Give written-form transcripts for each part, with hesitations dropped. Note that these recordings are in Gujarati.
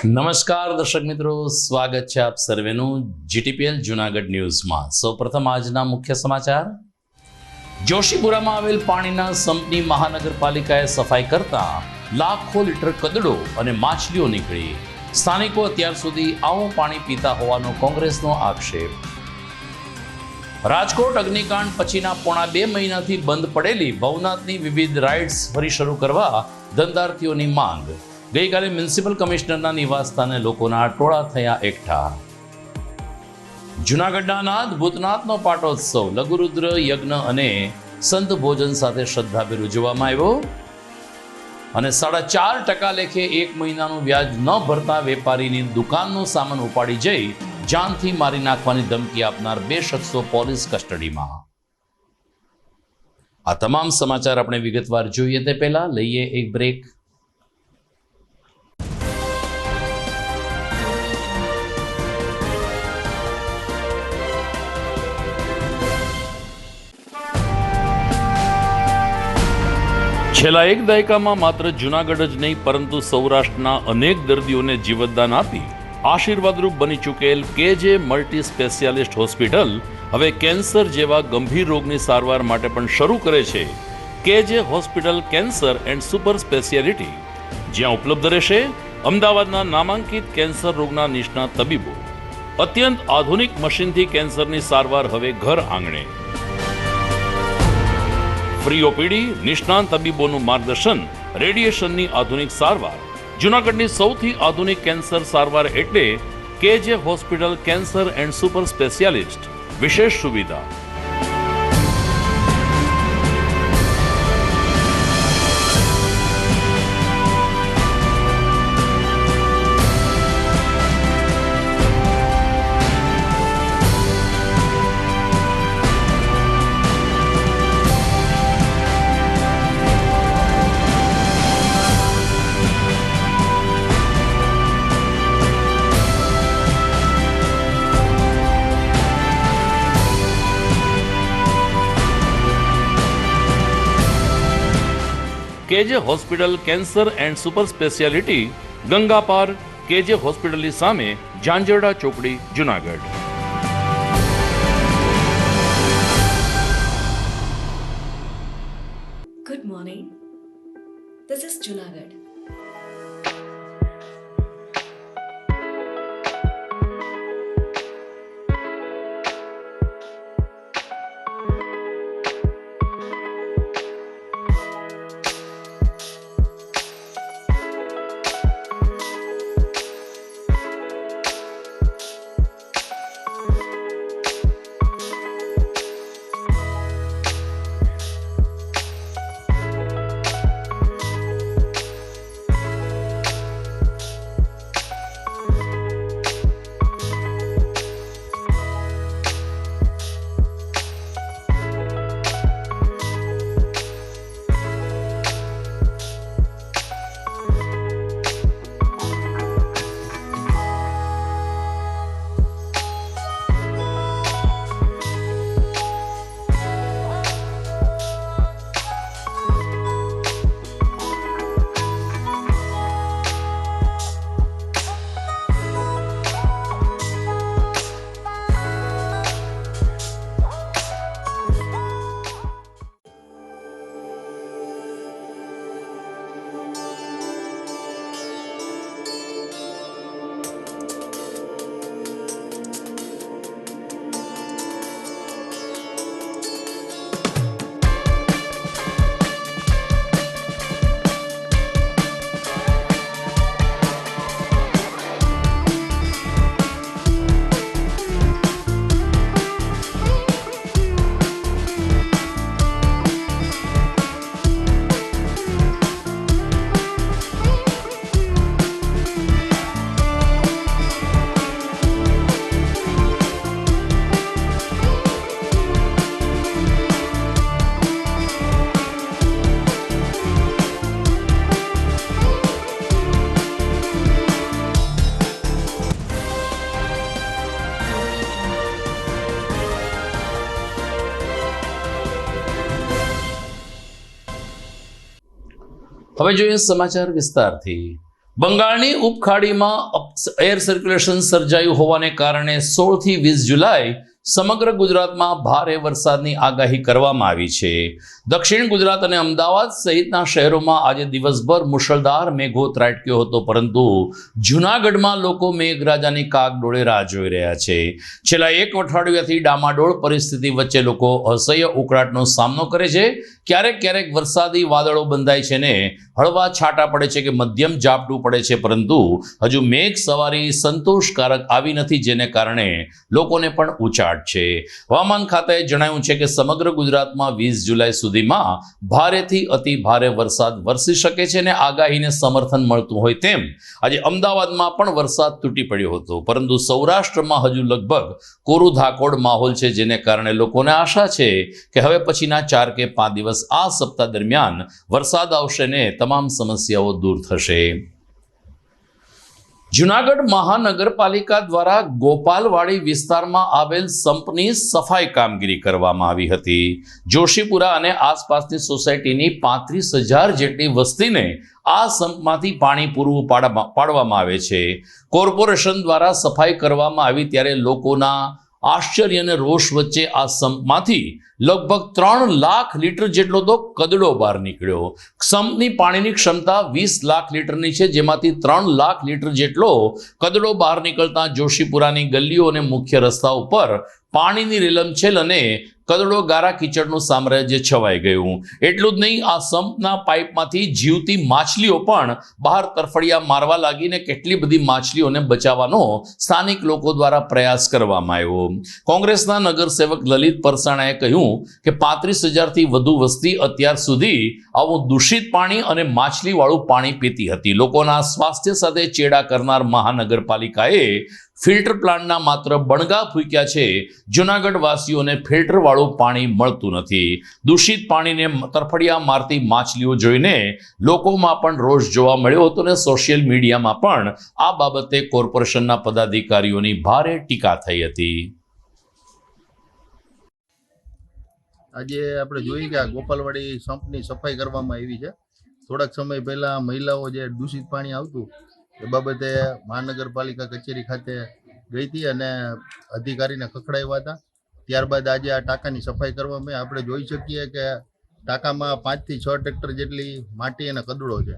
નમસ્કાર દર્શક મિત્રો, સ્વાગત છે આપ સર્વેનું જીટીપીએલ જૂનાગઢ ન્યૂઝમાં। સૌપ્રથમ આજના મુખ્ય સમાચાર। જોશીપુરામાં આવેલ પાણીના સંપની મહાનગરપાલિકાએ સફાઈ કરતા લાખો લીટર કદડો અને માછલીઓ નીકળી। સ્થાનિકો અત્યાર સુધી આવું પાણી પીતા હોવાનો કોંગ્રેસનો આક્ષેપ। રાજકોટ અગ્નિકાંડ પછીના પોણા 2 મહિનાથી બંધ પડેલી ભવનાથની વિવિધ રાઇડ્સ ફરી શરૂ કરવા ધંધાર્થીઓની માંગ। ગઈકાલે મ્યુનિસિપલ કમિશનરના નિવાસસ્થાને લોકોના ટોળા થયા એકઠા। જૂનાગઢના નાથ ભૂતનાથનો પાટોત્સવ લઘુરુદ્ર યજ્ઞ અને સંત ભોજન સાથે શ્રદ્ધાભેર ઉજવવામાં આવ્યો। અને 4.5% લેખે 1 મહિનાનું વ્યાજ ન ભરતા વેપારીની દુકાનનો સામાન ઉપાડી જઈ જાનથી મારી નાખવાની ધમકી આપનાર 2 શખ્સો પોલીસ કસ્ટડીમાં। આ તમામ સમાચાર આપણે વિગતવાર જોઈએ તે પહેલા લઈએ એક બ્રેક। છેલ્લા 1 દાયકામાં માત્ર જૂનાગઢ જ નહીં પરંતુ સૌરાષ્ટ્રના અનેક દર્દીઓને જીવતદાન આપી આશીર્વાદરૂપ બની ચૂકેલ કેજે મલ્ટી સ્પેશિયાલિસ્ટ હોસ્પિટલ હવે કેન્સર જેવા ગંભીર રોગની સારવાર માટે પણ શરૂ કરે છે કેજે hospital cancer and super speciality, જ્યાં ઉપલબ્ધ રહેશે અમદાવાદના નામાંકિત કેન્સર રોગના નિષ્ણાત તબીબો। અત્યંત આધુનિક મશીનથી કેન્સરની સારવાર હવે ઘર આંગણે। ફ્રી ઓપીડી, નિષ્ણાંત તબીબોનું માર્ગદર્શન, રેડિયેશનની આધુનિક સારવાર। જૂનાગઢની સૌથી આધુનિક કેન્સર સારવાર એટલે કેજે hospital cancer and super specialist. વિશેષ સુવિધા કેજે hospital cancer and super speciality, Ganga પાર, કેજે હોસ્પિટલની સામે, ઝાંઝરડા ચોકડી, Junagadh. Good morning. This is Junagadh. હવે જોઈએ સમાચાર વિસ્તારથી। બંગાળની ઉપખાડીમાં એર સર્ક્યુલેશન સર્જાયું હોવાને કારણે 16 થી 20 જુલાઈ સમગ્ર ગુજરાતમાં ભારે વરસાદની આગાહી કરવામાં આવી છે. દક્ષિણ ગુજરાત અને અમદાવાદ સહિતના શહેરોમાં આજે દિવસભર મુશળધાર મેઘો ત્રાટક્યો હતો, પરંતુ જૂનાગઢમાં લોકો મેઘરાજાની કાગડોળે રાહ જોઈ રહ્યા છે. છેલ્લા એક અઠવાડિયાથી ડામાડોળ પરિસ્થિતિ વચ્ચે લોકો અસહ્ય ઉકળાટનો સામનો કરે છે. ક્યારેક ક્યારેક વરસાદી વાદળો બંધાય છે ને હળવા છાંટા પડે છે કે મધ્યમ ઝાપટું પડે છે, પરંતુ હજુ મેઘ સવારી સંતોષકારક આવી નથી, જેને કારણે લોકોને પણ ઉચાટ છે. હવામાન ખાતાએ જણાવ્યું છે કે સમગ્ર ગુજરાતમાં 20 જુલાઈ સુધીમાં ભારેથી અતિ ભારે વરસાદ વરસી શકે છે અને આગાહીને સમર્થન મળતું હોય તેમ આજે અમદાવાદમાં પણ વરસાદ તૂટી પડ્યો હતો, પરંતુ સૌરાષ્ટ્રમાં હજુ લગભગ કોરું ધાકોડ માહોલ છે, જેને કારણે લોકોને આશા છે કે હવે પછીના 4 કે 5 દિવસ આ સપ્તાહ દરમિયાન વરસાદ આવશે ને તમામ સમસ્યાઓ દૂર થશે. જૂનાગઢ મહાનગરપાલિકા દ્વારા ગોપાલવાડી વિસ્તારમાં આવેલ સંપની સફાઈ કામગીરી કરવામાં આવી હતી. જોશીપુરા અને આસપાસની સોસાયટીની 35,000 જેટલી વસ્તીને આ સંપમાંથી પાણી પૂરું પાડવામાં આવે છે. કોર્પોરેશન દ્વારા સફાઈ કરવામાં આવી ત્યારે લોકોના આશ્ચર્ય અને રોષ વચ્ચે આ સંપમાંથી લગભગ 3 લાખ લીટર જેટલો તો કદડો બહાર નીકળ્યો. સંપની પાણીની ક્ષમતા 20 લાખ લીટરની છે, જેમાંથી 3 લાખ લીટર જેટલો કદડો બહાર નીકળતા જોશીપુરાની ગલીઓ અને મુખ્ય રસ્તા ઉપર પાણીની રેલમછેલ અને કદડો ગારા કીચડનું સામ્રાજ્ય છવાઈ ગયું. એટલું જ નહીં, આ સંપના પાઇપમાંથી જીવતી માછલીઓ પણ બહાર તરફડિયા મારવા લાગીને કેટલી બધી માછલીઓને બચાવવાનો સ્થાનિક લોકો દ્વારા પ્રયાસ કરવામાં આવ્યો. કોંગ્રેસના નગરસેવક લલિત પરસાણાએ કહ્યું કે 35,000થી વધુ વસ્તી અત્યાર સુધી આવું દૂષિત પાણી અને માછલીવાળું પાણી પીતી હતી. લોકોના સ્વાસ્થ્ય સાથે ચેડા કરનાર મહાનગરપાલિકાએ ફિલ્ટર પ્લાન્ટના માત્ર બણગા ફૂંક્યા છે. જૂનાગઢ વાસીઓને ફિલ્ટર વાળું પાણી મળતું નથી. દૂષિત પાણીને તરફડિયા મારતી માછલીઓ જોઈને લોકોમાં પણ રોષ જોવા મળ્યો હતો અને સોશિયલ મીડિયામાં પણ આ બાબતે કોર્પોરેશનના પદાધિકારીઓની ભારે ટીકા થઈ હતી. આજે આપણે જોઈએ કે આ ગોપાલવાડી સંપની સફાઈ કરવામાં આવી છે. થોડાક સમય પહેલાં મહિલાઓ જે દૂષિત પાણી આવતું એ બાબતે મહાનગરપાલિકા કચેરી ખાતે ગઈ હતી અને અધિકારીને ખખડાવ્યા હતા. ત્યારબાદ આજે આ ટાંકાની સફાઈ કરવામાં આપણે જોઈ શકીએ કે ટાંકામાં 5 થી 6 ટ્રેક્ટર જેટલી માટી અને કદડો છે.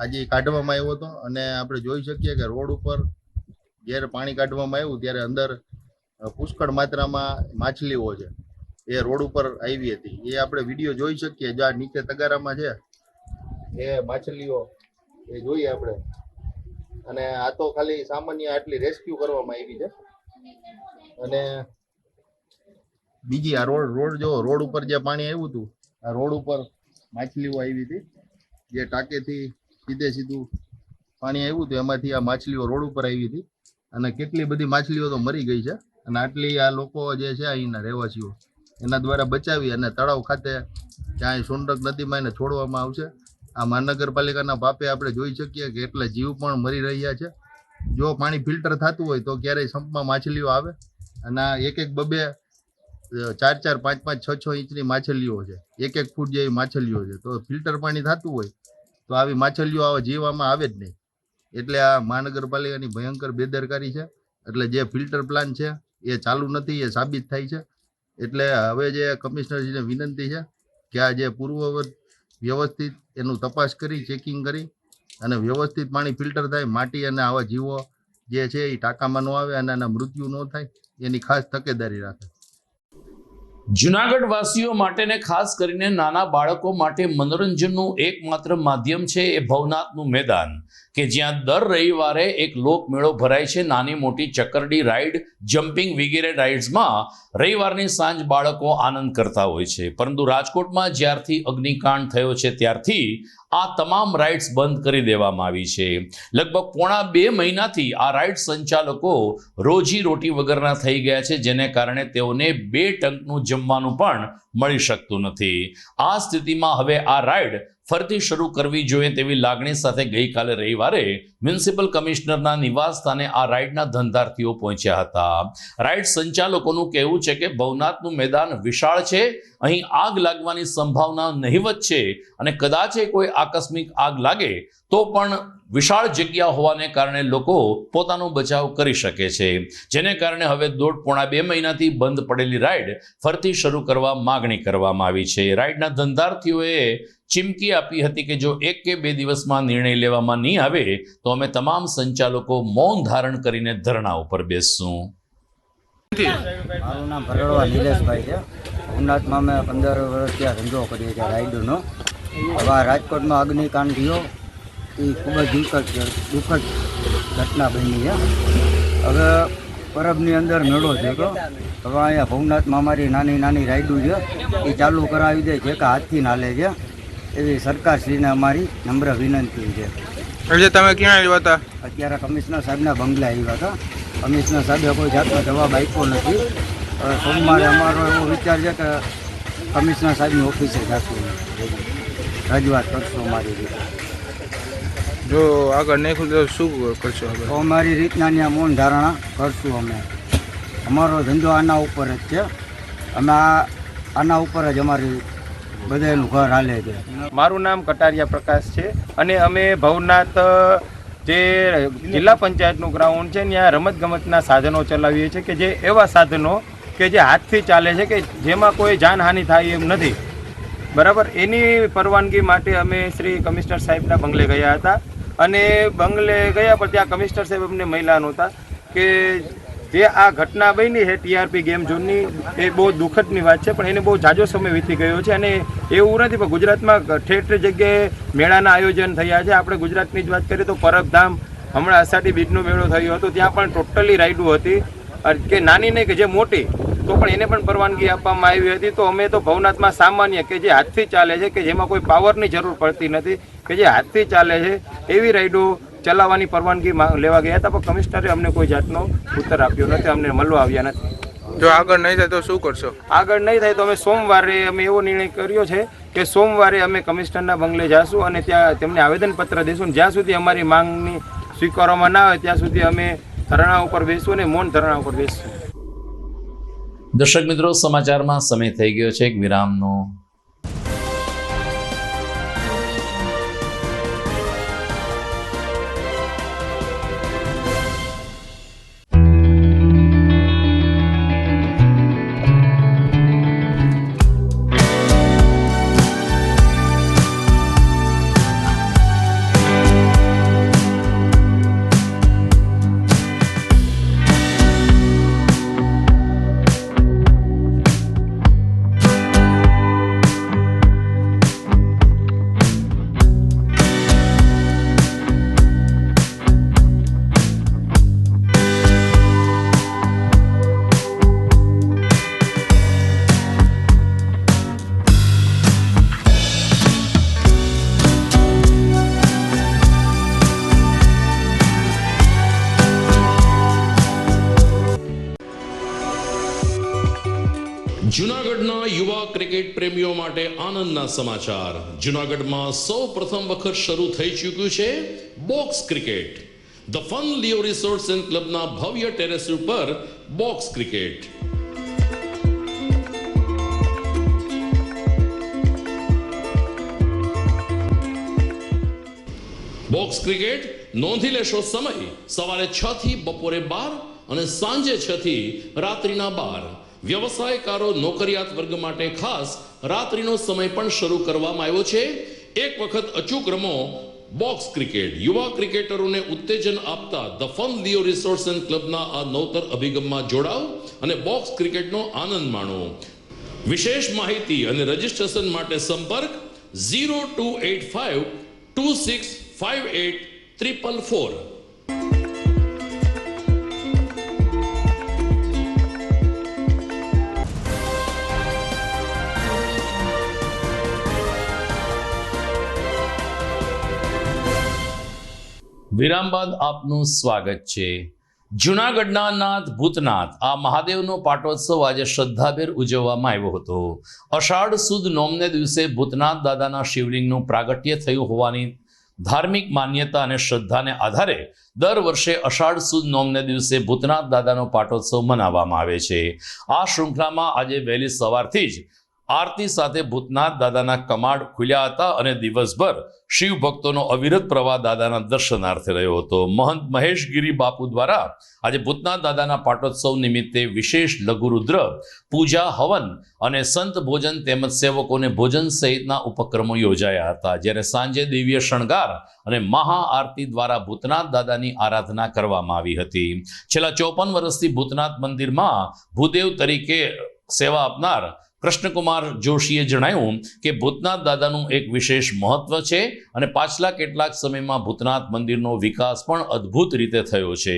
આજે કાઢવામાં આવ્યો હતો અને આપણે જોઈ શકીએ કે રોડ ઉપર જ્યારે પાણી કાઢવામાં આવ્યું ત્યારે અંદર પુષ્કળ માત્રામાં માછલીઓ છે એ રોડ ઉપર આવી હતી. એ આપણે વિડીયો જોઈ શકીએ. જો આ નીચે તગારામાં છે એ માછલીઓ એ જોઈએ આપણે. અને આ તો ખાલી સામાન્ય આટલી રેસ્ક્યુ કરવામાં આવી છે. અને બીજી આ રોડ જો રોડ ઉપર જે પાણી આવ્યું હતું, આ રોડ ઉપર માછલીઓ આવી હતી. જે ટાંકેથી સીધું પાણી આવ્યું હતું એમાંથી આ માછલીઓ રોડ ઉપર આવી હતી અને કેટલી બધી માછલીઓ તો મરી ગઈ છે. અને આટલી આ લોકો જે છે અહીંના રહેવાસીઓ એના દ્વારા બચાવી અને તળાવ ખાતે ક્યાંય સોનરક નદીમાં એને છોડવામાં આવશે. આ મહાનગરપાલિકાના પાપે આપણે જોઈ શકીએ કે એટલા જીવ પણ મરી રહ્યા છે. જો પાણી ફિલ્ટર થતું હોય તો ક્યારેય સંપમાં માછલીઓ આવે અને આ 1-2 4-4 5-5 6-6 ઇંચની માછલીઓ છે. 1-1 ફૂટ જેવી માછલીઓ છે. તો ફિલ્ટર પાણી થતું હોય તો આવી માછલીઓ આવા જીવવામાં આવે જ નહીં. એટલે આ મહાનગરપાલિકાની ભયંકર બેદરકારી છે. એટલે જે ફિલ્ટર પ્લાન છે એ ચાલુ નથી, એ સાબિત થાય છે. એટલે હવે જે કમિશનરજીને વિનંતી છે કે આ જે પૂર્વવત વ્યવસ્થિત એનું તપાસ કરી ચેકિંગ કરી અને વ્યવસ્થિત પાણી ફિલ્ટર થાય, માટી અને આવા જીવો જે છે એ ટાંકામાં ન આવે અને એના મૃત્યુ ન થાય એની ખાસ તકેદારી રાખે. જૂનાગઢ વાસીઓ માટે ને ખાસ કરીને નાના બાળકો માટે મનોરંજનનું એકમાત્ર માધ્યમ છે એ ભવનાથનું મેદાન, કે જ્યાં દર રવિવારે એક લોકમેળો ભરાય છે. નાની મોટી ચક્કરડી રાઈડ, જમ્પિંગ વગેરે રાઇડ્સમાં રવિવારની સાંજ બાળકો આનંદ કરતા હોય છે. પરંતુ રાજકોટમાં જ્યારથી અગ્નિકાંડ થયો છે ત્યારથી આ તમામ રાઇડ્સ બંધ કરી દેવામાં આવી છે. લગભગ પોણા 2 મહિનાથી આ રાઇડ સંચાલકો રોજી રોટી વગરના થઈ ગયા છે, જેને કારણે તેઓને 2 ટંકનું જમવાનું પણ મળી શકતું નથી. આ સ્થિતિમાં હવે આ રાઇડ ફરીથી શરૂ કરવી જોઈએ તેવી લાગણી સાથે ગઈકાલે રવિવારે મ્યુનિસિપલ કમિશનરના નિવાસ સ્થાને આ રાઇડના ધંધાર્થીઓ પહોંચ્યા હતા. રાઇડ સંચાલકોનું કહેવું છે કે ભવનાથનું મેદાન વિશાળ છે, અહીં આગ લાગવાની સંભાવના નહિવત છે અને કદાચ કોઈ આકસ્મિક આગ લાગે તો પણ વિશાળ જગ્યા હોવાને કારણે લોકો પોતાનો બચાવ કરી શકે છે, જેને કારણે હવે 1.5-2 મહિનાથી બંધ પડેલી રાઇડ ફરીથી શરૂ કરવા માગણી કરવામાં આવી છે. રાઇડના ધંધાર્થીઓએ ચીમકી આપી હતી કે જો 1 કે 2 દિવસમાં નિર્ણય લેવામાં નહીં આવે તો અમે તમામ સંચાલકો મૌન ધારણ કરીને ધરણા ઉપર બેસશું. મારું નામ ભરડવા નિલેશભાઈ છે. ભવનાથમાં અમે 15 વર્ષ ત્યાં ધંધો કરીએ છીએ રાઈડનો. હવે આ રાજકોટમાં અગ્નિકાંડ થયો એ ખૂબ જ દુઃખદ ઘટના બની છે. હવે પરબની અંદર મેળો છે તો હવે અહીંયા ભવનાથમાં અમારી નાની નાની રાઈડો છે એ ચાલુ કરાવી દે છે કે હાથથી નાલે છે એવી સરકારશ્રીને અમારી નમ્ર વિનંતી છે. એટલે તમે ક્યાં આવ્યા હતા? અત્યારે કમિશનર સાહેબના બંગલે આવ્યા હતા. કમિશનર સાહેબે કોઈ જાતનો જવાબ આપ્યો નથી. હવે સોમવારે અમારો એવો વિચાર છે કે કમિશનર સાહેબની ઓફિસે જશું, રજૂઆત કરશું અમારી રીતે. જો આગળ નહીં ખુલે તો શું કરશો? તો અમારી રીતના ત્યાં મૌન ધારણા કરશું. અમે અમારો ધંધો આના ઉપર જ છે. અમે આના ઉપર જ અમારી બધાનું ઘર હાલે છે. મારું નામ કટારિયા પ્રકાશ છે અને અમે ભવનાથ જે જિલ્લા પંચાયતનું ગ્રાઉન્ડ છે ત્યાં રમતગમતના સાધનો ચલાવીએ છીએ કે જે એવા સાધનો કે જે હાથથી ચાલે છે કે જેમાં કોઈ જાનહાનિ થાય એમ નથી. બરાબર, એની પરવાનગી માટે અમે શ્રી કમિશનર સાહેબના બંગલે ગયા હતા અને બંગલે ગયા પણ ત્યાં કમિશનર સાહેબ અમને મળ્યા નહોતા કે જે આ ઘટના બની છે ટીઆરપી ગેમ ઝોનની એ બહુ દુઃખદની વાત છે, પણ એને બહુ ઝાઝો સમય વીતી ગયો છે અને એવું નથી પણ ગુજરાતમાં ઠેર ઠેર જગ્યાએ મેળાના આયોજન થયા છે. આપણે ગુજરાતની જ વાત કરીએ તો પરબધામ હમણાં અષાઢી બીજનો મેળો થયો હતો, ત્યાં પણ ટોટલી રાઈડો હતી કે નાની નહીં કે જે મોટી, તો પણ એને પણ પરવાનગી આપવામાં આવી હતી. તો અમે તો ભવનાથમાં સામાન્ય કે જે હાથથી ચાલે છે કે જેમાં કોઈ પાવરની જરૂર પડતી નથી કે જે હાથથી ચાલે છે એવી રાઈડો ચલાવવાની પરવાનગી લેવા ગયા હતા, પણ કમિશનરે અમને કોઈ જાતનો ઉત્તર આપ્યો નથી, અમને મળવા આવ્યા નથી. જો આગળ નહીં થાય તો શું કરશો? આગળ નહીં થાય તો અમે સોમવારે અમે એવો નિર્ણય કર્યો છે કે સોમવારે અમે કમિશનરના બંગલે જઈશું અને ત્યાં તેમને આવેદનપત્ર દઈશું. જ્યાં સુધી અમારી માંગની સ્વીકારવામાં ના આવે ત્યાં સુધી અમે ધરણા ઉપર બેસશું અને મૌન ધરણા ઉપર બેસશું. દર્શક મિત્રો, સમાચારમાં સમય થઈ ગયો છે એક વિરામનો. જૂનાગઢના યુવા ક્રિકેટ પ્રેમીઓ માટે આનંદના સમાચાર. જૂનાગઢમાં સૌ પ્રથમ વખત શરૂ થઈ ચૂક્યું છે box cricket. The fun Leo resorts and ક્લબના ભવ્ય ટેરેસ ઉપર બોક્સ ક્રિકેટ. બોક્સ ક્રિકેટ નોંધી લેશો સમય સવારે 6 થી બપોરે 12 અને સાંજે 6 થી રાત્રિના 12. વ્યવસાયકારો નોકરિયાત વર્ગ માટે ખાસ રાત્રિનો સમય પણ શરૂ કરવામાં આવ્યો છે. એક વખત અચૂક રમો બોક્સ ક્રિકેટ. યુવા ક્રિકેટરોને ઉત્તેજન આપતા the fun Leo resorts and ક્લબના આ નવતર અભિગમમાં જોડાઓ અને બોક્સ ક્રિકેટનો આનંદ માણો. વિશેષ માહિતી અને રજીસ્ટ્રેશન માટે સંપર્ક 0285 2658 444. વિરામ બાદ આપનું સ્વાગત છે. જૂનાગઢના નાથ ભૂતનાથ આ મહાદેવનો પાટોત્સવ આજે શ્રદ્ધાભેર ઉજવવામાં આવ્યો હતો. અષાઢ સુદ નોમને દિવસે ભૂતનાથ દાદાના શિવલિંગનું પ્રાગટ્ય થયું હોવાની ધાર્મિક માન્યતા અને શ્રદ્ધાને આધારે દર વર્ષે અષાઢ સુદ નોમને દિવસે ભૂતનાથ દાદાનો પાટોત્સવ મનાવવામાં આવે છે. આ શૃંખલામાં આજે વહેલી સવારથી જ આરતી સાથે ભૂતનાથ દાદાના કમાડ ખુલ્યા હતા અને દિવસભર શિવ ભક્તોનો અવિરત પ્રવાહ દાદાના દર્શનાર્થે રહ્યો હતો. મહંત મહેશગીરી બાપુ દ્વારા આજે ભૂતનાથ દાદાના પાટોત્સવ નિમિત્તે વિશેષ લઘુરુદ્ર પૂજા, હવન અને સંત ભોજન તેમજ સેવકોને ભોજન સહિતના ઉપક્રમો યોજાયા હતા. જ્યારે સાંજે દિવ્ય શણગાર અને મહાઆરતી દ્વારા ભૂતનાથ દાદાની આરાધના કરવામાં આવી હતી. છેલ્લા 54 વર્ષથી ભૂતનાથ મંદિરમાં ભૂદેવ તરીકે સેવા આપનાર કૃષ્ણકુમાર જોશીએ જણાવ્યું કે ભૂતનાથ દાદાનું એક વિશેષ મહત્વ છે અને પાછલા કેટલાક સમયમાં ભૂતનાથ મંદિરનો વિકાસ પણ અદ્ભુત રીતે થયો છે.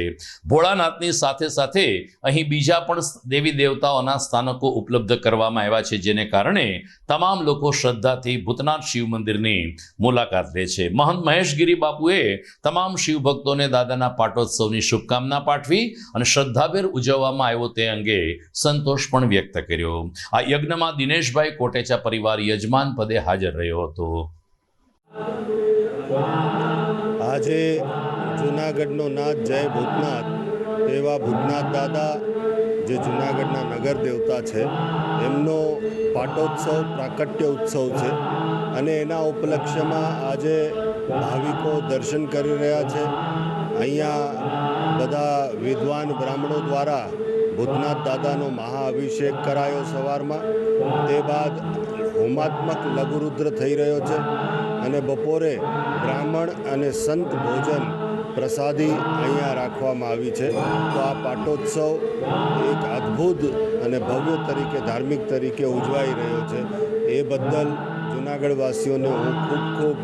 ભોળાનાથની સાથે સાથે અહીં બીજા પણ દેવી દેવતાઓના સ્થાનકો ઉપલબ્ધ કરવામાં આવ્યા છે, જેને કારણે તમામ લોકો શ્રદ્ધાથી ભૂતનાથ શિવ મંદિરની મુલાકાત લે છે. મહંત મહેશગીરી બાપુએ તમામ શિવ ભક્તોને દાદાના પાટોત્સવની શુભકામના પાઠવી અને શ્રદ્ધાભેર ઉજવવામાં આવ્યો તે અંગે સંતોષ પણ વ્યક્ત કર્યો. આ યજ્ઞ દિનેશભાઈ કોટેચા પરિવાર યજમાન પદે હાજર રહ્યો હતો. આજે જૂનાગઢનો નાથ જય ભૂતનાથ એવા ભૂતનાથ દાદા જે જૂનાગઢના નગર દેવતા છે, એમનો પાટોત્સવ પ્રાકટ્ય ઉત્સવ છે અને એના ઉપલક્ષ્યમાં આજે ભાવિકો દર્શન કરી રહ્યા છે. અહીંયા બધા વિદ્વાન બ્રાહ્મણો દ્વારા ભૂતનાથ દાદાનો મહાઅભિષેક કરાયો સવારમાં. તે બાદ હોમાત્મક લઘુરુદ્ર થઈ રહ્યો છે અને બપોરે બ્રાહ્મણ અને સંત ભોજન પ્રસાદી અહીંયા રાખવામાં આવી છે. તો આ પાટોત્સવ એક અદ્ભુત અને ભવ્ય તરીકે, ધાર્મિક તરીકે ઉજવાઈ રહ્યો છે. એ બદલ જૂનાગઢવાસીઓને હું ખૂબ ખૂબ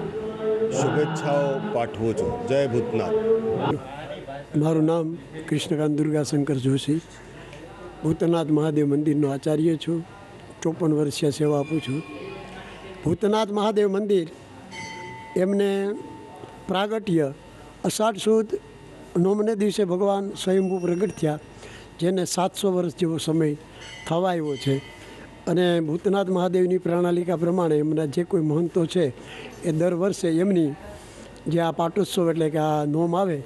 શુભેચ્છાઓ પાઠવું છું. જય ભૂતનાથ. મારું નામ કૃષ્ણકાંત દુર્ગાશંકર જોશી, ભૂતનાથ મહાદેવ મંદિરનો આચાર્ય છું. 54 વર્ષીય સેવા આપું છું. ભૂતનાથ મહાદેવ મંદિર એમને પ્રાગટ્ય અષાઢ સુદ નોમને દિવસે ભગવાન સ્વયંભૂ પ્રગટ થયા, જેને 700 વર્ષ જેવો સમય થવા આવ્યો છે. અને ભૂતનાથ મહાદેવની પ્રણાલિકા પ્રમાણે એમના જે કોઈ મહંતો છે એ દર વર્ષે એમની જે આ પાટોત્સવ એટલે કે આ નોમ આવે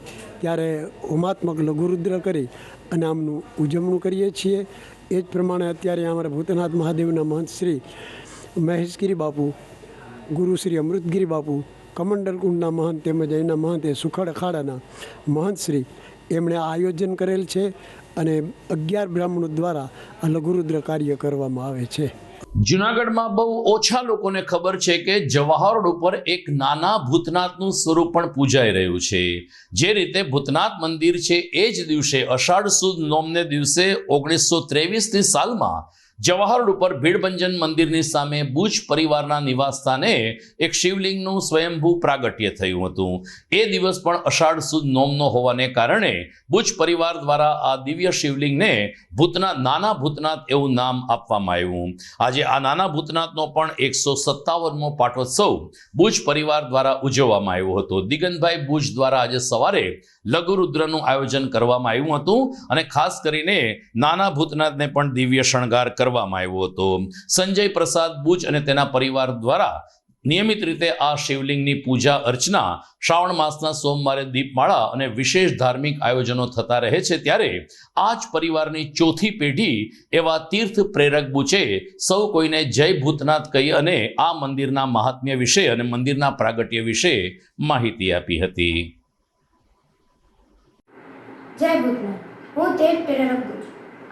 ત્યારે હોમાત્મક લઘુરુદ્ર કરી અને આમનું ઉજવણું કરીએ છીએ. એ જ પ્રમાણે અત્યારે અમારા ભૂતનાથ મહાદેવના મહંત શ્રી મહેશગીરી બાપુ, ગુરુ શ્રી અમૃતગીરી બાપુ, કમંડલ કુંડના મહંત તેમજ એના મહંત એ સુખડ અખાડાના મહંત શ્રી એમણે આયોજન કરેલ છે અને 11 બ્રાહ્મણો દ્વારા આ લઘુરુદ્ર કાર્ય કરવામાં આવે છે. જૂનાગઢમાં બહુ ઓછા લોકોને ખબર છે કે જવાહર રોડ ઉપર એક નાના ભૂતનાથનું સ્વરૂપ પણ પૂજાઈ રહ્યું છે. જે રીતે ભૂતનાથ મંદિર છે એ જ દિવસે અષાઢ સુદ નોમને દિવસે 1923ની સાલમાં જવાહર રોડ ઉપર ભીડભંજન મંદિરની સામે બુચ પરિવારના નિવાસસ્થાને એક શિવલિંગનું સ્વયંભૂ પ્રાગટ્ય થયું હતું. એ દિવસ પણ અષાઢ સુદ નોમનો હોવાને કારણે બુચ પરિવાર દ્વારા આ દિવ્ય શિવલિંગને ભૂતનાથ, નાના ભૂતનાથ એવું નામ આપવામાં આવ્યું. આજે આ નાના ભૂતનાથનો પણ 157મો પાટોત્સવ બુચ પરિવાર દ્વારા ઉજવવામાં આવ્યો હતો. દિગંતભાઈ બુચ દ્વારા આજે સવારે લઘુરુદ્રનું આયોજન કરવામાં આવ્યું હતું અને ખાસ કરીને નાના ભૂતનાથને પણ દિવ્ય શણગાર કરવામાં આવ્યો હતો. સંજય પ્રસાદ બુચ અને તેના પરિવાર દ્વારા નિયમિત રીતે આ શિવલિંગની પૂજા અર્ચના, શ્રાવણ માસના સોમવારે દીપમાળા અને વિશેષ ધાર્મિક આયોજનો થતા રહે છે. ત્યારે આ જ પરિવારની ચોથી પેઢી એવા તીર્થ પ્રેરક બુચે સૌ કોઈને જય ભૂતનાથ કહી અને આ મંદિરના મહાત્મ્ય વિશે અને મંદિરના પ્રાગટ્ય વિશે માહિતી આપી હતી. જય ભૂતનાથ. હું તીર્થ પ્રેરક બુચ.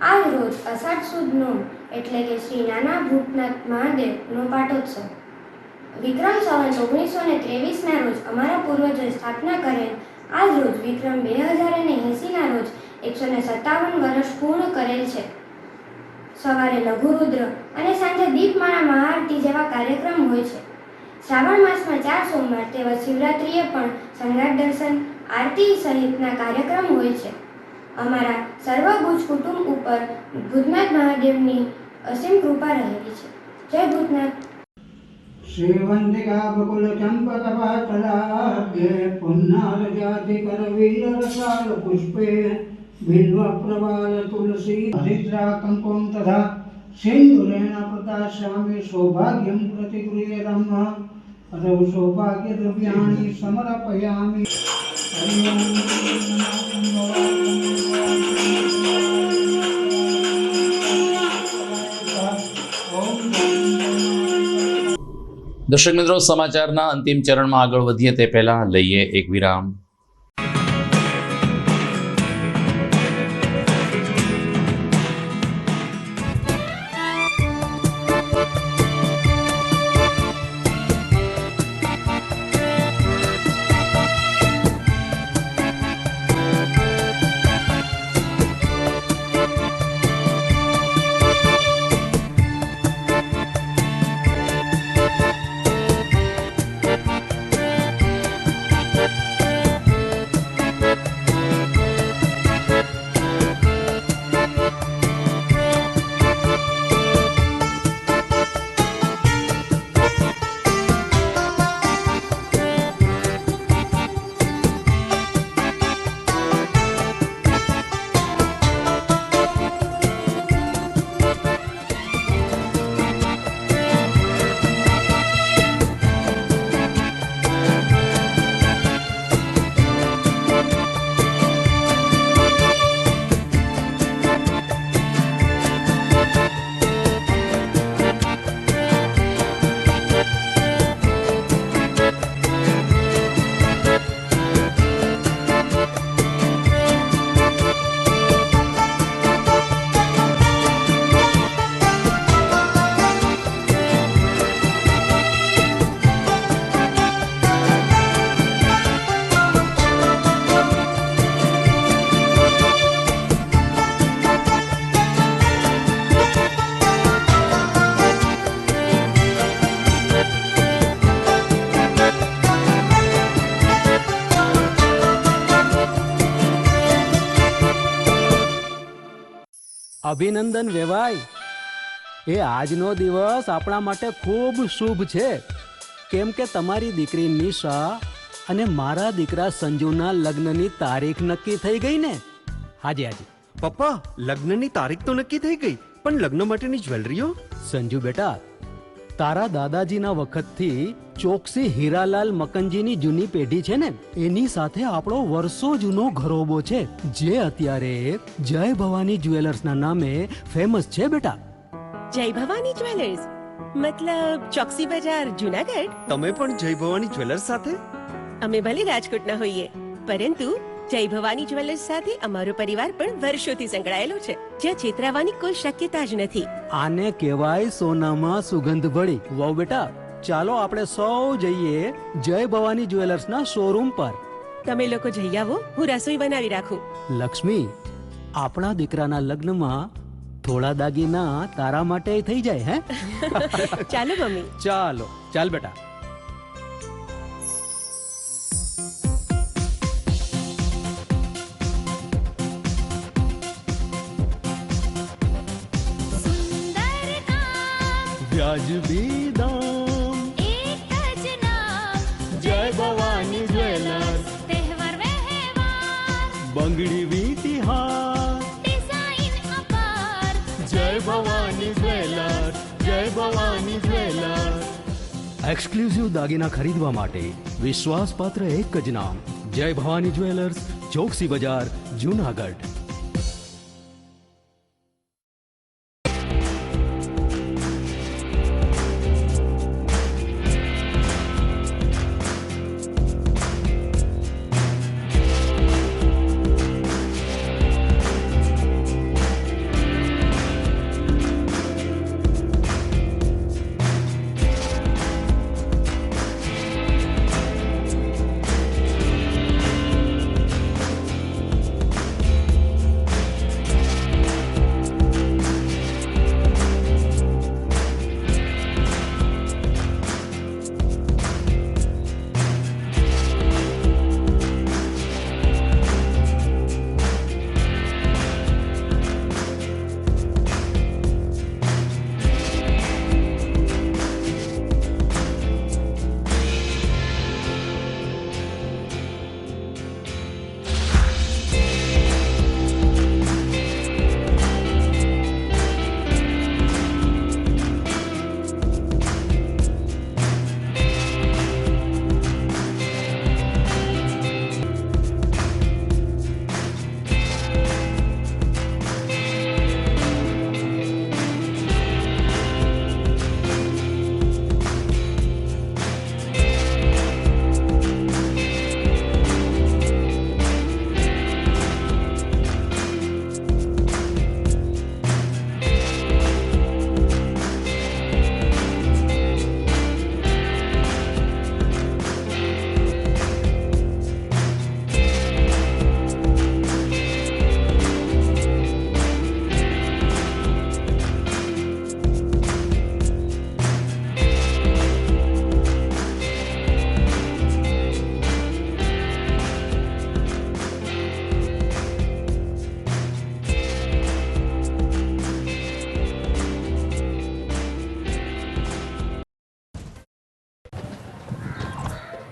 આજ રોજ અષાઢ સુદ નોમ એટલે કે શ્રી નાના ભૂતનાથ મહાદેવનો પાટોત્સવ વિક્રમ સંવત 1923ના રોજ અમારા પૂર્વજોએ સ્થાપના કરેલ. આજ રોજ વિક્રમ 2080ના રોજ 157 વર્ષ પૂર્ણ કરેલ છે. સવારે લઘુરુદ્ર અને સાંજે દીપમાળા મહાઆરતી જેવા કાર્યક્રમ હોય છે. શ્રાવણ માસમાં 4 સોમવાર તેમજ શિવરાત્રિએ પણ શણગાર દર્શન, આરતી સહિતના કાર્યક્રમ હોય છે. અમારા સર્વ ભુજ કુટુંબ ઉપર ભૂતનાથ મહાદેવની અસીમ કૃપા રહેલી છે. જય ભૂતનાથ. श्रीवंतिका बकुल चंपकपाटलाभ्ये पुन्नार जाति कर वीर रसाल पुष्पे बिल्व प्रवाल तुलसी हरिद्रा कंकुम तथा सिंधुरेण प्रदास्यामि सौभाग्यं प्रतिगृह्यतम् अतः सौभाग्य द्रव्याणि समर्पयामि. ओम દર્શક મિત્રો, સમાચારના અંતિમ ચરણમાં આગળ વધીએ તે પહેલા લઈએ એક વિરામ. અભિનંદન વેવાય. એ આજનો દિવસ આપણા માટે ખૂબ શુભ છે, કેમ કે તમારી દીકરી નિશા અને મારા દીકરા સંજુના લગ્નની તારીખ નક્કી થઈ ગઈ ને. હાજી હાજી પપ્પા, લગ્નની તારીખ તો નક્કી થઈ ગઈ, પણ લગ્ન માટેની જ્વેલરીઓ? સંજુ બેટા, તારા દાદાજીના વખતથી ચોકસી હીરાલાલ મકનજીની જૂની પેઢી છે ને, એની સાથે આપણો વર્ષો જૂનો ઘરોબો છે, જે અત્યારે જય ભવાની જ્વેલર્સના નામે ફેમસ છે બેટા. જય ભવાની જ્વેલર્સ મતલબ ચોકસી બજાર, જુનાગઢ? તમે પણ જય ભવાની જ્વેલર્સ સાથે? અમે ભલે રાજકોટના હોઈએ, પરંતુ જય ભવાની જ્વેલર્સ સાથે અમારો પરિવાર પણ વર્ષોથી સંકળાયેલો છે, જ્યાં છેતરાવાની કોઈ શક્યતા જ નથી. આને કહેવાય સોનામાં સુગંધ ભળી. વાવ બેટા, ચાલો આપણે સૌ જઈએ જય ભવાની જ્વેલર્સના શોરૂમ પર. તમે લોકો જઈ આવો, હું રસોઈ બનાવી રાખું. લક્ષ્મી, આપણા દીકરાના લગ્નમાં થોડા દાગીના તારા માટે થઈ જાય. હે ચાલો મમ્મી. ચાલો ચાલ બેટા. વ્યાજબી દામ, એક જ નામ, જય ભવાની જ્વેલર્સ. તહેવાર વ્યવહાર, બંગડી વીટી હાર, ડિઝાઇન અપાર, જય ભવાની જ્વેલર્સ, જય ભવાની જ્વેલર્સ. એક્સક્લુઝિવ દાગીના ખરીદવા માટે વિશ્વાસપાત્ર એક જ નામ, જય ભવાની જ્વેલર્સ, ચોકસી બજાર, જુનાગઢ.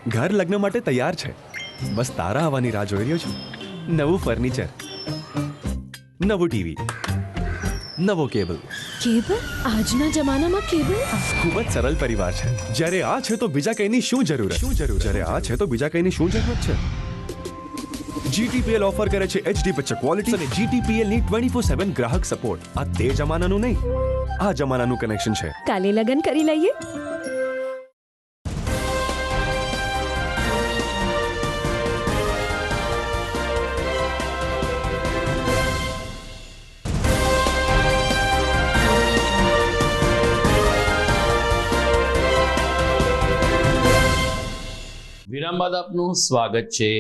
ઘર લગ્ન માટે તૈયાર છે. બસ તારા આવવાની રાહ જોઈ રહ્યો છું. નવું ફર્નિચર, નવું ટીવી, નવો કેબલ. કેબલ? આજના જમાનામાં કેબલ? ખૂબ જ સરળ પરિવાર છે. જ્યારે આ છે તો બીજા કંઈની શું જરૂરત? જ્યારે આ છે તો બીજા કંઈની શું જરૂરત છે? GTPL ઓફર કરે છે HD પિક્ચર ક્વોલિટી અને GTPL ની 24/7 ગ્રાહક સપોર્ટ. આ તે જમાનાનું નહીં, આ જમાનાનું કનેક્શન છે. કાલે લગન કરી લઈએ. વિરામ બાદ આપનું સ્વાગત છે.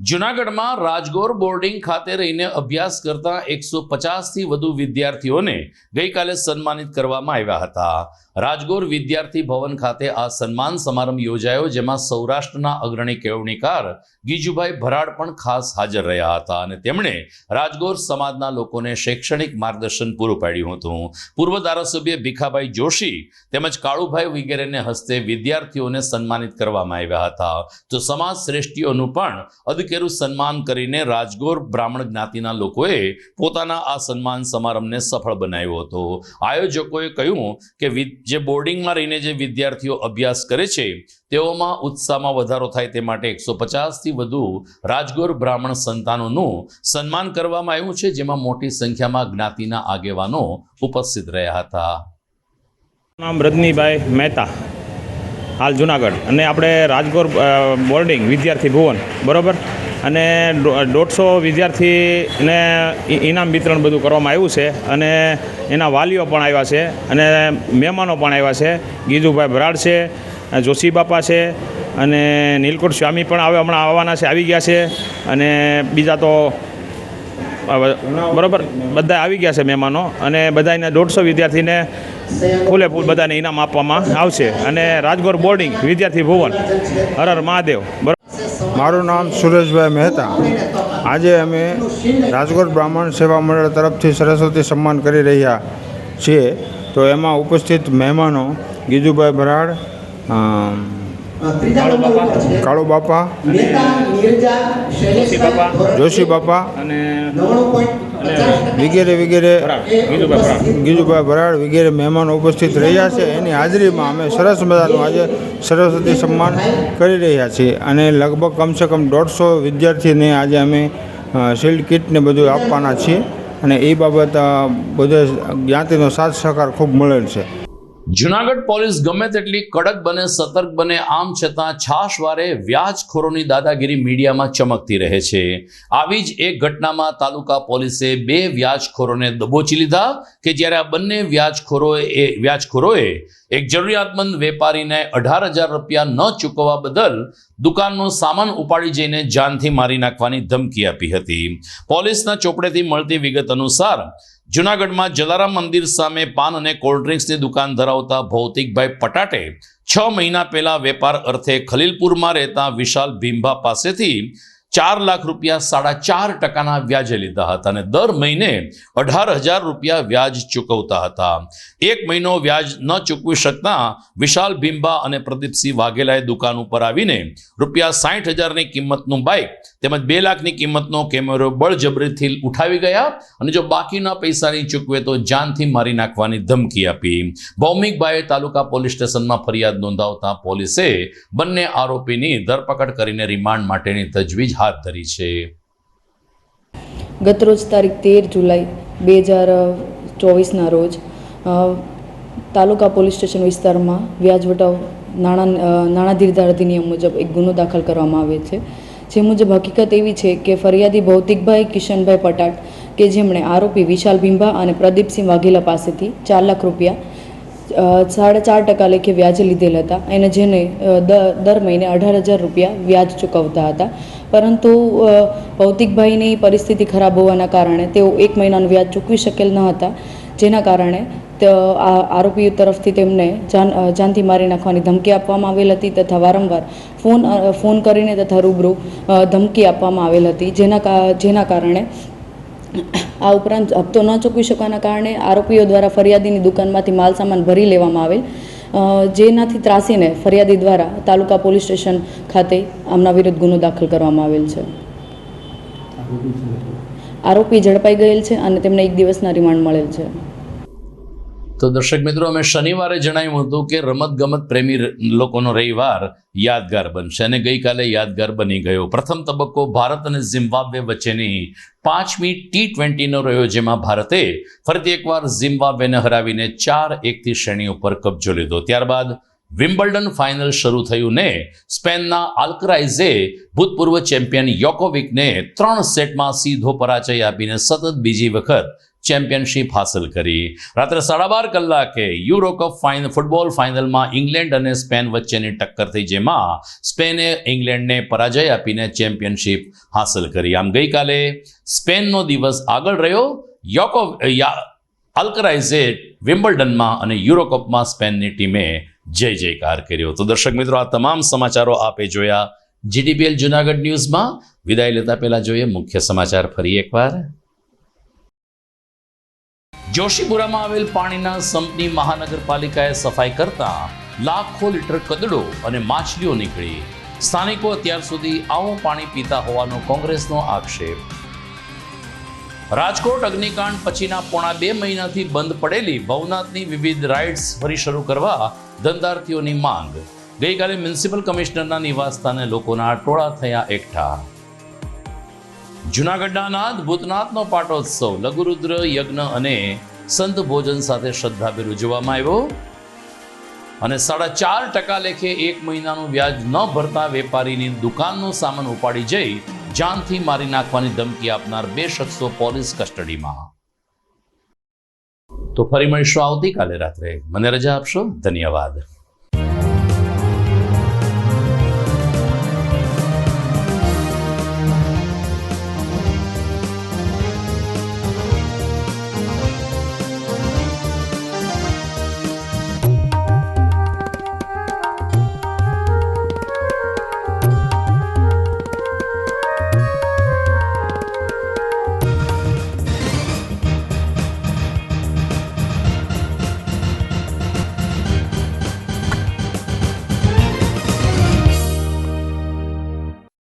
જૂનાગઢમાં રાજગોર બોર્ડિંગ ખાતે રહીને અભ્યાસ કરતા 150 થી વધુ વિદ્યાર્થીઓને ગઈકાલે સન્માનિત કરવામાં આવ્યા હતા. રાજગોર વિદ્યાર્થી ભવન ખાતે આ સન્માન સમારંભ યોજાયો, જેમાં સૌરાષ્ટ્રના અગ્રણી કેળવણીકાર ગીજુભાઈ ભરાડ પણ ખાસ હાજર રહ્યા હતા અને તેમણે રાજગોર સમાજના લોકોને શૈક્ષણિક માર્ગદર્શન પૂરું પાડ્યું હતું. પૂર્વ ધારાસભ્ય ભીખાભાઈ જોશી તેમજ કાળુભાઈ વગેરેને હસ્તે વિદ્યાર્થીઓને સન્માનિત કરવામાં આવ્યા હતા. તો સમાજ શ્રેષ્ઠીઓનું પણ અદકેરું સન્માન કરીને રાજગોર બ્રાહ્મણ જ્ઞાતિના લોકોએ પોતાના આ સન્માન સમારંભને સફળ બનાવ્યો હતો. આયોજકોએ કહ્યું કે જે બોર્ડિંગમાં રહીને જે વિદ્યાર્થીઓ અભ્યાસ કરે છે તેઓમાં ઉત્સાહમાં વધારો થાય તે માટે 150 થી વધુ રાજગોર બ્રાહ્મણ સંતાનોનું સન્માન કરવામાં આવ્યું છે, જેમાં મોટી સંખ્યામાં જ્ઞાતિના આગેવાનો ઉપસ્થિત રહ્યા હતા. નામ રજનીભાઈ મહેતા, હાલ જુનાગઢ, અને આપણે રાજગોર બોર્ડિંગ વિદ્યાર્થી ભુવન, બરાબર, અને 150 વિદ્યાર્થીને ઇનામ વિતરણ બધું કરવામાં આવ્યું છે અને એના વાલીઓ પણ આવ્યા છે અને મહેમાનો પણ આવ્યા છે. ગીજુભાઈ ભરાડ છે, જોશી બાપા છે અને નીલકંઠ સ્વામી પણ હમણાં આવવાના છે, આવી ગયા છે, અને બીજા તો બરાબર બધા આવી ગયા છે મહેમાનો, અને બધાને 150 વિદ્યાર્થીને ફૂલે ફૂલ બધાને ઇનામ આપવામાં આવશે. અને રાજગોર બોર્ડિંગ વિદ્યાર્થી ભુવન, હર હર મહાદેવ. મારું નામ સુરેશભાઈ મહેતા. આજે અમે રાજગોર બ્રાહ્મણ સેવા મંડળ તરફથી સરસ્વતી સન્માન કરી રહ્યા છીએ. તો એમાં ઉપસ્થિત મહેમાનો ગીજુભાઈ ભરાડ, કાળુ બાપા, જોશી બાપા વગેરે વગેરે, ગીજુભાઈ ભરાડ વગેરે મહેમાનો ઉપસ્થિત રહ્યા છે. એની હાજરીમાં અમે સરસ મજાનું આજે સરસ્વતી સન્માન કરી રહ્યા છીએ અને લગભગ કમસે કમ 150 વિદ્યાર્થીને આજે અમે શિલ્ડ કિટ ને બધું આપવાના છીએ અને એ બાબત બધે જ્ઞાતિનો સાથ સહકાર ખૂબ મળેલ છે. જૂનાગઢ પોલીસ ગમે તેટલી કડક બને, સતર્ક બને, આમ છતાં છાશવારે વ્યાજખોરોની દાદાગીરી મીડિયામાં ચમકતી રહે છે. આવી જ એક ઘટનામાં તાલુકા પોલીસે 2 વ્યાજખોરોને દબોચી લીધા કે જ્યારે આ બંને વ્યાજખોરોએ એક જરૂરિયાતમંદ વેપારીને 18,000 રૂપિયા ન ચૂકવવા બદલ દુકાનનો સામાન ઉપાડી જઈને જાનથી મારી નાખવાની ધમકી આપી હતી. પોલીસના ચોપડેથી મળતી વિગત અનુસાર જૂનાગઢમાં જલારામ મંદિર સામે પાન અને કોલ્ડ ડ્રિંક્સની દુકાન ધરાવતા ભૌતિકભાઈ પટાટે 6 મહિના પહેલા વેપાર અર્થે ખલીલપુરમાં રહેતા વિશાલ ભીમભા પાસેથી 4 લાખ રૂપિયા 4.5% વ્યાજે લીધા હતા અને દર મહિને 18,000 રૂપિયા વ્યાજ ચૂકવતા હતા. 1 મહિનો વ્યાજ ન ચૂકવી શકતા વિશાલ ભીમભા અને પ્રદીપસિંહ વાઘેલાએ દુકાન ઉપર આવીને રૂપિયા 60,000ની કિંમતનું બાઇક તેમજ 2 લાખની કિંમતનો કેમેરો બળજબરીથી ઉઠાવી ગયા અને જો બાકીના પૈસા નહીં ચૂકવે તો જાનથી મારી નાખવાની ધમકી આપી. ભૌમિકભાઈએ તાલુકા પોલીસ સ્ટેશનમાં ફરિયાદ નોંધાવતા પોલીસે બંને આરોપીની ધરપકડ કરીને રિમાન્ડ માટેની તજવીજ હાથ ધરી છે. ગતરોજ તારીખ 13 જુલાઈ 2024ના રોજ તાલુકા પોલીસ સ્ટેશન વિસ્તારમાં વ્યાજ વટાવ નાણાધીરધાર અધિનિયમ મુજબ એક ગુનો દાખલ કરવામાં આવે છે. જે મુજબ હકીકત એવી છે કે ફરિયાદી ભૌતિકભાઈ કિશનભાઈ પટાટ કે જેમણે આરોપી વિશાલ ભીમભા અને પ્રદીપસિંહ વાઘેલા પાસેથી 4 લાખ રૂપિયા 4.5% લેખે વ્યાજે લીધેલ હતા અને જેને દર મહિને 18,000 રૂપિયા વ્યાજ ચૂકવતા હતા. પરંતુ ભૌતિકભાઈની પરિસ્થિતિ ખરાબ હોવાના કારણે તેઓ 1 મહિનાનું વ્યાજ ચૂકવી શકેલ ન હતા, જેના કારણે આરોપીઓ તરફથી તેમને જાનથી મારી નાખવાની ધમકી આપવામાં આવેલ હતી તથા વારંવાર ફોન કરીને તથા રૂબરૂ ધમકી આપવામાં આવેલ હતી, જેના કારણે આ ઉપરાંત હપ્તો ન ચૂકવી શકવાના કારણે આરોપીઓ દ્વારા ફરિયાદીની દુકાનમાંથી માલ સામાન ભરી લેવામાં આવેલ જેનાથી ત્રાસીને ફરિયાદી દ્વારા તાલુકા પોલીસ સ્ટેશન ખાતે આમના વિરુદ્ધ ગુનો દાખલ કરવામાં આવેલ છે. આરોપી ઝડપાઈ ગયેલ છે અને તેમને 1 દિવસના રિમાન્ડ મળેલ છે. તો દર્શક મિત્રો, અમે શનિવારે જણાવ્યું હતું કે રમતગમત પ્રેમી લોકોનો રવિવાર યાદગાર બનશે અને ગઈકાલે યાદગાર બની ગયો. પ્રથમ તબક્કો ભારત અને ઝિમ્બાબ્વે વચ્ચેની 5મી T20નો રહ્યો, જેમાં ભારતે ફરીથી એકવાર ઝિમ્બાબ્વેને હરાવીને 4-1થી શ્રેણી ઉપર કબજો લીધો. ત્યારબાદ વિમ્બલ્ડન ફાઇનલ શરૂ થયું ને સ્પેનના અલ્કરાઇઝે ભૂતપૂર્વ ચેમ્પિયન યોકોવિકને 3 સેટમાં સીધો પરાજય આપીને સતત બીજી વખત ચેમ્પિયનશિપ હાંસલ કરી. રાત્રે 12:30 કલાકે યુરો કપ ફૂટબોલ ફાઇનલમાં ઇંગ્લેન્ડ અને સ્પેન વચ્ચેની ટક્કર થઈ, જેમાં સ્પેને ઇંગ્લેન્ડને પરાજય આપીને ચેમ્પિયનશિપ હાંસલ કરી. આમ ગઈકાલે સ્પેનનો દિવસ આગળ રહ્યો. અલ્કરાઇઝે વિમ્બલ્ડનમાં અને યુરો કપમાં સ્પેનની ટીમે જય જયકાર કર્યો. તો દર્શક મિત્રો, આ તમામ સમાચારો આપે જોયા GTPL જુનાગઢ ન્યૂઝમાં. વિદાય લેતા પહેલા જોઈએ મુખ્ય સમાચાર ફરી એકવાર. જોશીપુરામાં આવેલ પાણીના સંપની મહાનગરપાલિકાએ સફાઈ કરતા લાખો લીટર કદડો અને માછલીઓ નીકળી. સ્થાનિકો અત્યાર સુધી આવું પાણી પીતા હોવાનો કોંગ્રેસનો આક્ષેપ. રાજકોટ અગ્નિકાંડ પછીના પોણા 2 મહિનાથી બંધ પડેલી ભવનાથની વિવિધ રાઇડ્સ ફરી શરૂ કરવા ધંધાર્થીઓની માંગ. ગઈકાલે મ્યુનિસિપલ કમિશનરના નિવાસસ્થાને લોકોના ટોળા થયા એકઠા. જૂનાગઢના નાથ ભૂતનાથનો પાટોત્સવ લઘુરુદ્ર યજ્ઞ અને સંત ભોજન સાથે શ્રદ્ધાભેર ઉજવવામાં આવ્યો. અને 4.5% લેખે 1 મહિનાનું વ્યાજ ન ભરતા વેપારીની દુકાનનો સામાન ઉપાડી જઈ જાનથી મારી નાખવાની ધમકી આપનાર 2 શખ્સો પોલીસ કસ્ટડીમાં. તો ફરી મળીશું આવતીકાલે રાત્રે. મને રજા આપશો. ધન્યવાદ.